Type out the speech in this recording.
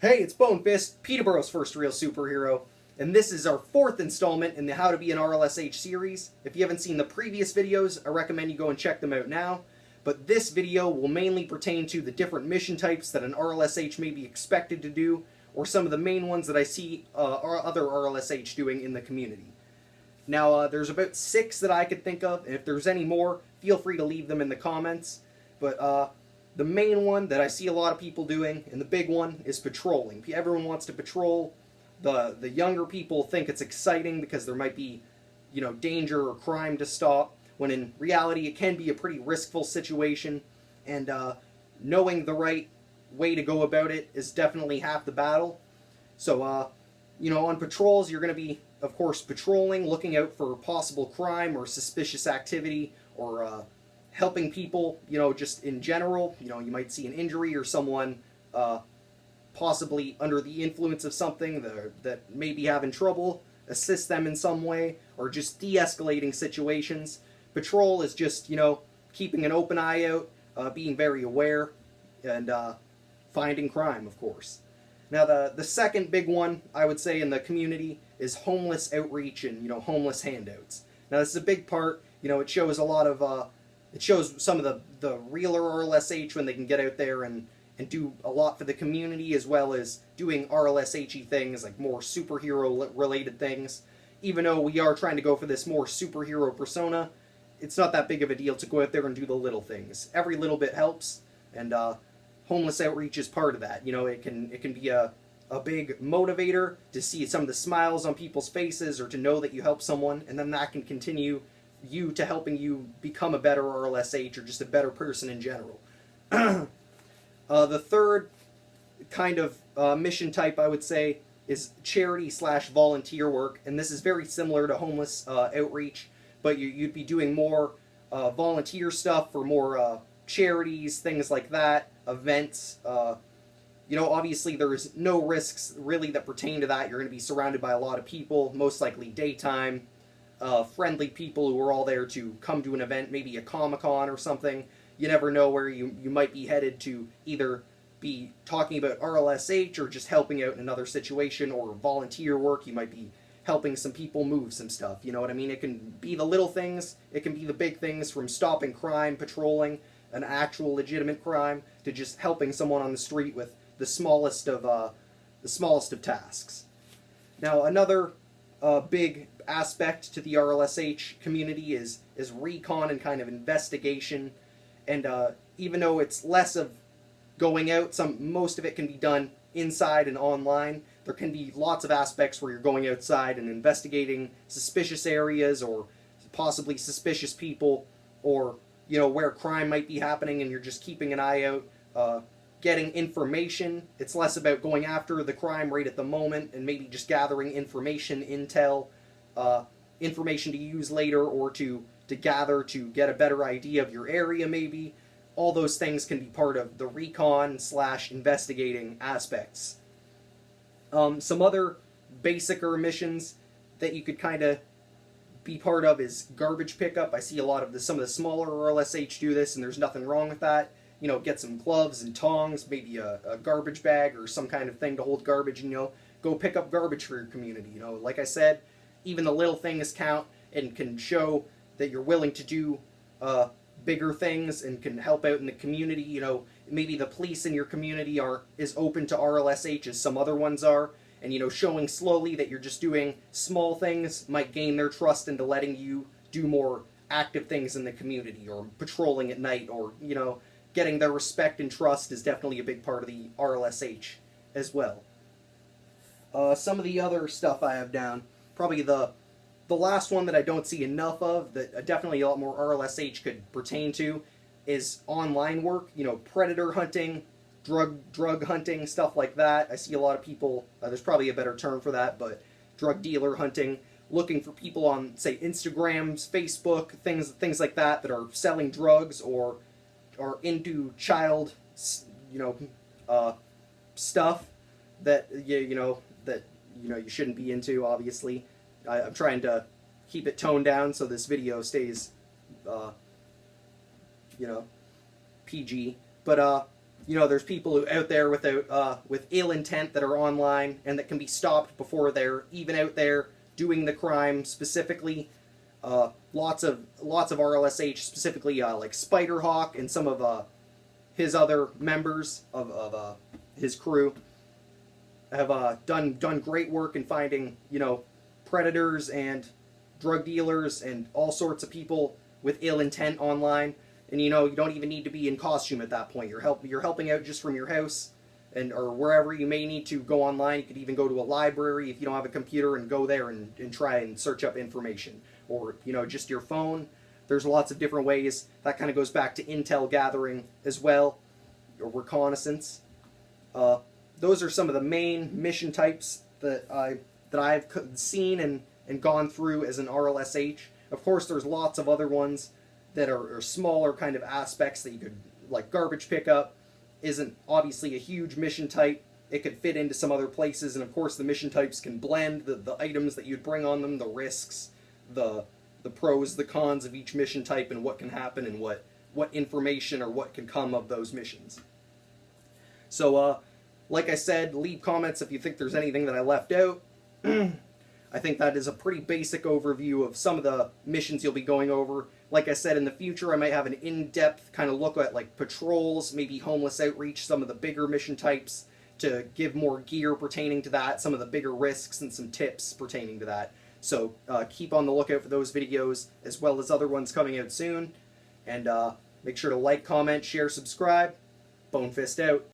Hey, it's Bone Fist, Peterborough's first real superhero, and this is our fourth installment in the How to Be an Rlsh series. If you haven't seen the previous videos, I recommend you go and check them out now. But this video will mainly pertain to the different mission types that an Rlsh may be expected to do, or some of the main ones that I see other Rlsh doing in the community. Now, there's about 6 that I could think of, and if there's any more, feel free to leave them in the comments. But the main one that I see a lot of people doing, and the big one, is patrolling. Everyone wants to patrol. The younger people think it's exciting because there might be, danger or crime to stop, when in reality it can be a pretty riskful situation, and knowing the right way to go about it is definitely half the battle. So, on patrols, you're going to be, of course, patrolling, looking out for possible crime or suspicious activity, or helping people, just in general. You might see an injury or someone possibly under the influence of something that may be having trouble, assist them in some way, or just de-escalating situations. Patrol is just, keeping an open eye out, being very aware, and finding crime, of course. Now, the second big one, I would say, in the community is homeless outreach and, homeless handouts. Now, this is a big part. It shows a lot of, it shows some of the realer RLSH when they can get out there and do a lot for the community, as well as doing RLSH-y things, like more superhero-related things. Even though we are trying to go for this more superhero persona, it's not that big of a deal to go out there and do the little things. Every little bit helps, and homeless outreach is part of that. It can be a big motivator to see some of the smiles on people's faces, or to know that you help someone, and then that can continue you to helping you become a better RLSH, or just a better person in general. The third kind of mission type, I would say, is charity/volunteer work, and this is very similar to homeless outreach, but you'd be doing more volunteer stuff for more charities, things like that, events. Obviously there's no risks really that pertain to that. You're going to be surrounded by a lot of people, most likely daytime, friendly people who are all there to come to an event, maybe a Comic-Con or something. You never know where you might be headed to, either be talking about RLSH or just helping out in another situation, or volunteer work. You might be helping some people move some stuff. You know what I mean? It can be the little things, it can be the big things, from stopping crime, patrolling an actual legitimate crime, to just helping someone on the street with the smallest of tasks. Now, another big aspect to the RLSH community is recon and kind of investigation. And even though it's less of going out, most of it can be done inside and online. There can be lots of aspects where you're going outside and investigating suspicious areas, or possibly suspicious people, or where crime might be happening, and you're just keeping an eye out, getting information. It's less about going after the crime right at the moment, and maybe just gathering information, intel, information to use later, or to gather to get a better idea of your area, maybe. All those things can be part of the recon/investigating aspects. Some other basicer missions that you could kind of be part of is garbage pickup. I see a lot of some of the smaller RLSH do this, and there's nothing wrong with that. Get some gloves and tongs, maybe a garbage bag or some kind of thing to hold garbage, and go pick up garbage for your community. Like I said, even the little things count, and can show that you're willing to do bigger things and can help out in the community. Maybe the police in your community aren't as open to RLSH as some other ones are, and showing slowly that you're just doing small things might gain their trust into letting you do more active things in the community, or patrolling at night, or getting their respect and trust is definitely a big part of the RLSH as well. Some of the other stuff I have down, probably the last one that I don't see enough of, that definitely a lot more RLSH could pertain to, is online work. Predator hunting, drug hunting, stuff like that. I see a lot of people, there's probably a better term for that, but drug dealer hunting, looking for people on, say, Instagrams, Facebook, things like that are selling drugs, or are into child, stuff that you shouldn't be into, obviously. I'm trying to keep it toned down so this video stays, PG. But there's people out there with ill intent that are online and that can be stopped before they're even out there doing the crime. Specifically, lots of RLSH, specifically like Spiderhawk and some of his other members of his crew have done great work in finding predators and drug dealers and all sorts of people with ill intent online. And you don't even need to be in costume at that point. You're helping out just from your house or wherever you may need to go online. You could even go to a library if you don't have a computer and go there and try and search up information, or just your phone. There's lots of different ways. That kind of goes back to intel gathering as well, or reconnaissance. Those are some of the main mission types that I've seen and gone through as an RLSH. Of course, there's lots of other ones that are smaller kind of aspects that you could, like garbage pickup isn't obviously a huge mission type. It could fit into some other places, and of course the mission types can blend the items that you'd bring on them, the risks, the pros, the cons of each mission type, and what can happen and what information or what can come of those missions. So, like I said, leave comments if you think there's anything that I left out. I think that is a pretty basic overview of some of the missions you'll be going over. Like I said, in the future I might have an in-depth kind of look at like patrols, maybe homeless outreach, some of the bigger mission types, to give more gear pertaining to that, some of the bigger risks and some tips pertaining to that. So keep on the lookout for those videos, as well as other ones coming out soon. And make sure to like, comment, share, subscribe. Bonefist out.